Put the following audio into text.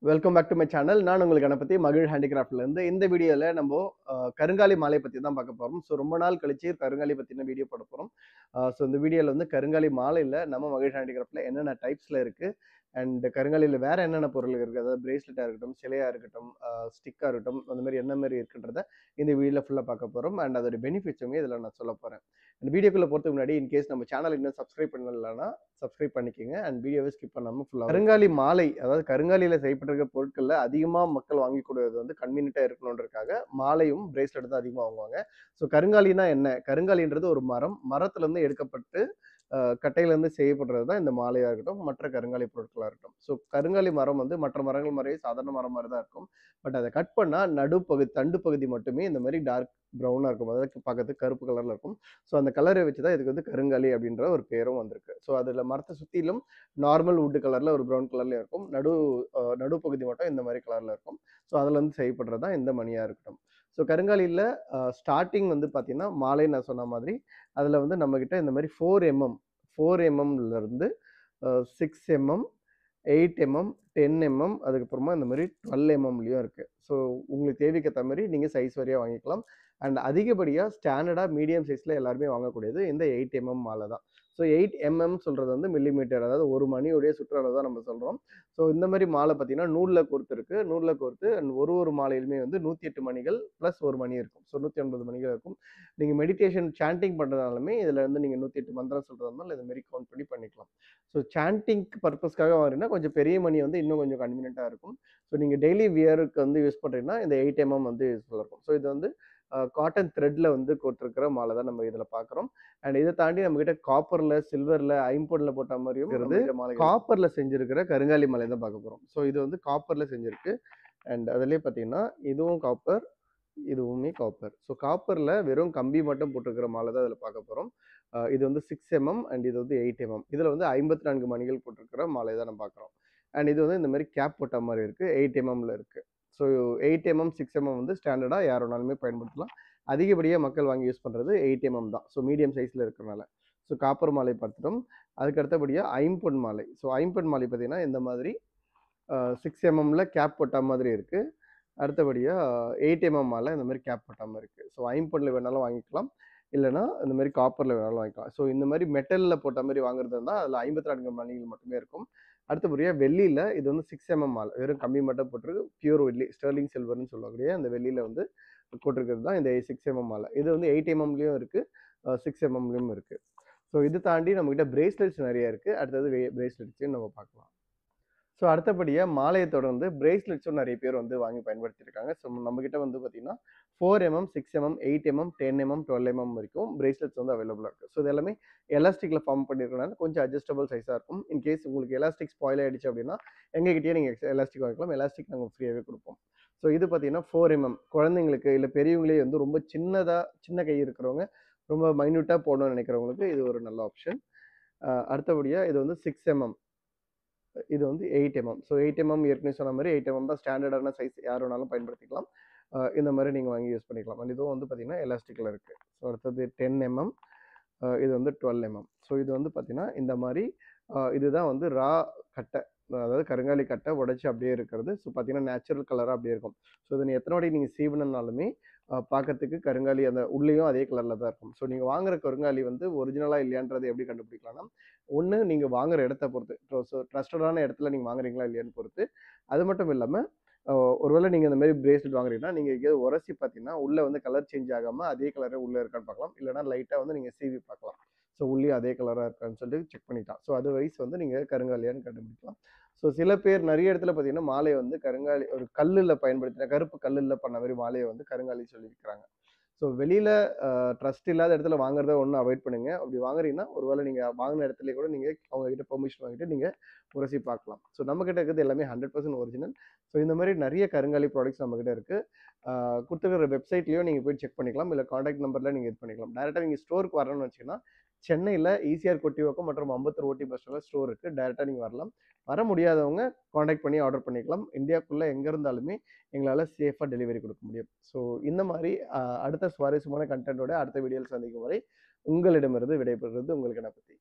Welcome back to my channel. நான் உங்களுக்கு கணபதி மகிழ் ஹேண்டிகிராஃப்ட்ல இருந்து. இந்த வீடியோல நம்ம கருங்காலி மாலை பத்தி தான் பார்க்க போறோம். ஸோ ரொம்ப நாள் கழிச்சு கருங்காலி பத்தின வீடியோ போட போறோம். ஸோ இந்த வீடியோல வந்து கருங்காலி மாலையில நம்ம மகிழ் ஹேண்டிகிராஃப்ட்ல என்னென்ன டைப்ஸ்ல இருக்கு அண்ட் கருங்காலியில வேற என்னென்ன பொருள் இருக்கு, அதாவது பிரேஸ்லெட்டா இருக்கட்டும், சிலையா இருக்கட்டும், ஸ்டிக்கா இருக்கட்டும், அந்த மாதிரி என்ன மாதிரி இருக்குன்றத இந்த வீடியோல ஃபுல்லா பார்க்க போறோம். அண்ட் அதோட பெனிஃபிட்ஸுமே இதில் நான் சொல்ல போறேன். இந்த வீடியோக்குள்ள போறதுக்கு முன்னாடி இன்கேஸ் நம்ம சேனல் இன்னும் சப்ஸ்கிரைப் பண்ணலன்னா சப்ஸ்கிரைப் பண்ணிக்கோங்க அண்ட் வீடியோவை ஸ்கிப் பண்ணாம ஃபுல்லாக. கருங்காலி மாலை, அதாவது கருங்காலியில செய்யப்பட்டிருக்கிற பொருட்கள்ல அதிகமா மக்கள் வாங்கிக்கூடியது வந்து கன்வீனியன்ட்டா இருக்கணுன்றதுக்காக மாலையும் பிரேஸ்லெட் தான் அதிகமாக வாங்குவாங்க. ஸோ கருங்காலினா என்ன? கருங்காலின்றது ஒரு மரத்துல இருந்து எடுக்கப்பட்டு கட்டையில இருந்து செய்யப்படுறது தான் இந்த மாலையா இருக்கட்டும், மற்ற கருங்காலி பொருட்களா இருக்கட்டும். ஸோ கருங்காலி மரம் வந்து மற்ற மரங்கள் மாதிரியே சாதாரண மரம் மாதிரி தான் இருக்கும். பட் அதை கட் பண்ணா நடுப்பகுதி, தண்டு பகுதி மட்டுமே இந்த மாதிரி டார்க் ப்ரௌனா இருக்கும். அதாவது பார்க்கறதுக்கு கருப்பு கலர்ல இருக்கும். ஸோ அந்த கலரை வச்சு தான் இதுக்கு வந்து கருங்காலி அப்படின்ற ஒரு பேரும் வந்திருக்கு. ஸோ அதில் மரத்தை சுற்றிலும் நார்மல் வுட் கலர்ல ஒரு ப்ரௌன் கலர்ல இருக்கும். நடுப்பகுதி மட்டும் இந்த மாதிரி கலர்ல இருக்கும். ஸோ அதுல இருந்து செய்யப்படுறது தான் இந்த மணியா இருக்கட்டும். ஸோ கருங்காலியில் ஸ்டார்டிங் வந்து பார்த்தீங்கன்னா மாலை நான் சொன்ன மாதிரி அதில் வந்து நம்மக்கிட்ட இந்த மாதிரி 4 இருந்து 6 mm, 8 mm, 10 mm, அதுக்கப்புறமா இந்த மாதிரி 12 mmலையும் இருக்குது. ஸோ உங்களுக்கு தேவைக்கு ஏற்ற மாதிரி நீங்கள் சைஸ் வரையாக வாங்கிக்கலாம். அண்ட் அதிகப்படியாக ஸ்டாண்டர்டாக மீடியம் சைஸில் எல்லாருமே வாங்கக்கூடியது இந்த 8 mm மாலை தான். ஸோ 8 mm சொல்கிறது வந்து மில்லிமீட்டர், அதாவது ஒரு மணியுடைய சுற்றளவு தான் நம்ம சொல்கிறோம். ஸோ இந்த மாதிரி மாலை பார்த்தீங்கன்னா நூலில் கோர்த்து இருக்குது. நூலில் கோர்த்து ஒரு மாலையிலுமே வந்து 108 மணிகள் ப்ளஸ் ஒரு மணி இருக்கும். ஸோ 109 மணிகள் இருக்கும். நீங்கள் மெடிடேஷன் சாண்டிங் பண்ணுறதாலுமே இதில் வந்து நீங்கள் 108 மந்திரம் சொல்கிறதுனால இது மாதிரி கவுண்ட் பண்ணிக்கலாம். ஸோ சாண்டிங் பர்பஸ்க்காக வாங்குறீங்கன்னா கொஞ்சம் பெரிய மணி வந்து இன்னும் கொஞ்சம் கன்வீனியண்ட்டாக இருக்கும். ஸோ நீங்கள் டெய்லி வியருக்கு வந்து யூஸ் பண்ணுறீங்கன்னா இந்த 8 mm வந்து யூஸ்ஃபுல்லாக இருக்கும். ஸோ இது வந்து காட்டன் த்ரெட்ல வந்து கோட்டிருக்கிற மாலை தான் நம்ம இதில் பார்க்குறோம். அண்ட் இதை தாண்டி நம்மகிட்ட காப்பரில், சில்வரில், ஐம்பொன்னில் போட்ட மாதிரியும் காப்பரில் செஞ்சிருக்கிற கருங்காலி மாலை தான் பார்க்க போகிறோம். ஸோ இது வந்து காப்பரில் செஞ்சிருக்கு. அண்ட் அதுலேயே பார்த்தீங்கன்னா இதுவும் காப்பர், இதுவுமே காப்பர். ஸோ காப்பரில் வெறும் கம்பி மட்டும் போட்டிருக்கிற மாலை தான் இதில் பார்க்க போகிறோம். இது வந்து 6 mm அண்ட் இது வந்து 8 mm. இதில் வந்து 54 மணிகள் போட்டிருக்கிற மாலை தான் நம்ம பார்க்குறோம். அண்ட் இது வந்து இந்த மாதிரி கேப் போட்ட மாதிரி இருக்குது, 8 mmல இருக்குது. ஸோ 8 mm, 6 mm வந்து ஸ்டாண்டர்டாக யார் வேணாலுமே பயன்படுத்தலாம். அதிகப்படியாக மக்கள் வாங்கி யூஸ் பண்ணுறது 8 mm தான். ஸோ மீடியம் சைஸில் இருக்கிறனால. ஸோ காப்பர் மாலை பார்த்துட்டோம். அதுக்கு அடுத்தபடியாக ஐம்பொன் மாலை. ஸோ ஐம்பொன் மாலை பார்த்தீங்கன்னா இந்த மாதிரி 6 mmல கேப் போட்ட மாதிரி இருக்குது. அடுத்தபடியாக 8 mm மாலை இந்த மாதிரி கேப் போட்ட மாதிரி இருக்குது. ஸோ ஐம்பொன்னில் வேணாலும் வாங்கிக்கலாம், இல்லைனா இந்த மாதிரி காப்பரில் வேணாலும் வாங்கிக்கலாம். ஸோ இந்த மாதிரி மெட்டலில் போட்ட மாதிரி வாங்குறது இருந்தால் அதில் 54 மணிகள் மட்டுமே இருக்கும். அடுத்தபடியாக வெள்ளியில் இது வந்து 6 mm மாலை, வெறும் கம்பி மட்டும் போட்டிருக்கு. பியூர் வெள்ளி, ஸ்டெர்லிங் சில்வர்னு சொல்லக்கூடிய அந்த வெள்ளியில் வந்து போட்டிருக்கிறது தான் இந்த 6 mm மாலை. இது வந்து 8 mmலையும் இருக்குது, 6 mmலையும் இருக்குது. ஸோ இது தாண்டி நம்மகிட்ட பிரேஸ்லெட்ஸ் நிறைய இருக்குது. அடுத்தது பிரேஸ்லெட்ஸையும் நம்ம பார்க்கலாம். ஸோ அடுத்தபடியாக மாலையை தொடர்ந்து பிரேஸ்லெட்ஸும் நிறைய பேர் வந்து வாங்கி பயன்படுத்தியிருக்காங்க. ஸோ நம்மக்கிட்ட வந்து பார்த்தீங்கன்னா 4 mm, 6 mm, 8 mm, 10 mm, 12 mm வரைக்கும் பிரேஸ்லெட்ஸ் வந்து அவைலபிளாக இருக்குது. ஸோ இது எல்லாமே எலாஸ்டிக்கில் ஃபார்ம் பண்ணியிருக்கனால கொஞ்சம் அட்ஜஸ்டபிள் சைஸாக இருக்கும். இன்கேஸ் உங்களுக்கு எலாஸ்டிக் ஸ்பாயில் ஆகிடுச்சு அப்படின்னா எங்ககிட்டயே நீங்கள் எலாஸ்டிக் வாங்கிக்கலாம். எலாஸ்டிக் நாங்கள் ஃப்ரீயாகவே கொடுப்போம். ஸோ இது பார்த்தீங்கன்னா 4 mm குழந்தைங்களுக்கு இல்லை பெரியவங்களே வந்து ரொம்ப சின்ன கை இருக்கிறவங்க, ரொம்ப மைன்யூட்டாக போடணும்னு நினைக்கிறவங்களுக்கு இது ஒரு நல்ல ஆப்ஷன். அடுத்தபடியாக இது வந்து 6 mm, இது வந்து 8 mm. ஸோ 8 mm ஏற்கனவே சொன்ன மாதிரி 8 mm தான் ஸ்டாண்டர்டான சைஸ், யார் வேணாலும் பயன்படுத்திக்கலாம். இந்த மாதிரி நீங்கள் வாங்கி யூஸ் பண்ணிக்கலாம். அண்ட் இதுவும் வந்து பார்த்தீங்கன்னா எலாஸ்டிக்கில் இருக்குது. ஸோ அடுத்தது 10 mm, இது வந்து 12 mm. ஸோ இது வந்து பார்த்தீங்கன்னா இந்த மாதிரி இதுதான் வந்து ரா கட்டை, அதாவது கருங்காலி கட்டை உடைச்சி அப்படியே இருக்கிறது. ஸோ பார்த்தீங்கன்னா நேச்சுரல் கலராக அப்படியே இருக்கும். ஸோ இதை எத்தனை வாட்டி நீங்கள் சீவனனாலுமே பார்க்கறதுக்கு கருங்காலி அந்த உள்ளேயும் அதே கலரில் தான் இருக்கும். ஸோ நீங்கள் வாங்குற கருங்காலி வந்து ஒரிஜினலாக இல்லையான்றது எப்படி கண்டுபிடிக்கலாம்னா, ஒன்று நீங்கள் வாங்குற இடத்த பொறுத்து, ஸோ ட்ரஸ்டடான இடத்துல நீங்கள் வாங்குறீங்களா இல்லையான்னு பொறுத்து. அது மட்டும் இல்லாமல் ஒருவேளை நீங்கள் இந்த மாதிரி பிரேஸ்லெட் வாங்குறீங்கன்னா நீங்கள் எங்கேயாவது உரசி பார்த்தீங்கன்னா உள்ளே வந்து கலர் சேஞ்ச் ஆகாமல் அதே கலரே உள்ளே இருக்கான்னு பார்க்கலாம். இல்லைனா லைட்டாக வந்து நீங்கள் சீவி பார்க்கலாம். ஸோ உள்ளே அதே கலராக இருக்கான்னு சொல்லிட்டு செக் பண்ணிக்கலாம். ஸோ அது வைஸ் வந்து நீங்கள் கருங்காலியான்னு கண்டுபிடிக்கலாம். ஸோ சில பேர் நிறைய இடத்துல பார்த்தீங்கன்னா மாலையை வந்து கருங்காலி ஒரு கல்லில் பயன்படுத்தின கருப்பு கல்லில் பண்ண மாதிரி மாலையை வந்து கருங்காலி சொல்லி விற்கிறாங்க. ஸோ வெளியில் ட்ரஸ்ட் இல்லாத இடத்துல வாங்குறத ஒன்று அவாய்ட் பண்ணுங்கள். அப்படி வாங்குறீங்கன்னா ஒருவேளை நீங்கள் வாங்கின இடத்துல கூட நீங்கள் அவங்ககிட்ட பெர்மிஷன் வாங்கிட்டு நீங்கள் உரசி பார்க்கலாம். ஸோ நம்மக்கிட்ட இருக்கிறது எல்லாமே 100% ஒரிஜினல். ஸோ இந்த மாதிரி நிறைய கருங்காலி ப்ராடக்ட்ஸ் நம்மக்கிட்ட இருக்குது. கொடுத்துருக்கிற வெப்சைட்லேயும் நீங்கள் போய் செக் பண்ணிக்கலாம், இல்லை காண்டாக்ட் நம்பரில் நீங்கள் இது பண்ணிக்கலாம். டேரெக்டாக நீங்கள் ஸ்டோருக்கு வரணும்னு வச்சிங்கன்னா சென்னையில் ஈசிஆர் கொட்டிவாக்கம் மற்றும் அம்பத்தூர் ஓட்டி பஸ் ஸ்டாண்டில் ஸ்டோர் இருக்குது. டேரெக்டாக நீங்கள் வரலாம். வர முடியாதவங்க காண்டாக்ட் பண்ணி ஆர்டர் பண்ணிக்கலாம். இந்தியாவுக்குள்ளே எங்கே இருந்தாலுமே எங்களால் சேஃபாக டெலிவரி கொடுக்க முடியும். ஸோ இந்த மாதிரி அடுத்த சுவாரஸ்யமான கண்டென்ட்டோட அடுத்த வீடியோவில் சந்திக்கும் வரை உங்களிடமிருந்து விடைபெறுவது உங்கள் கணபதி.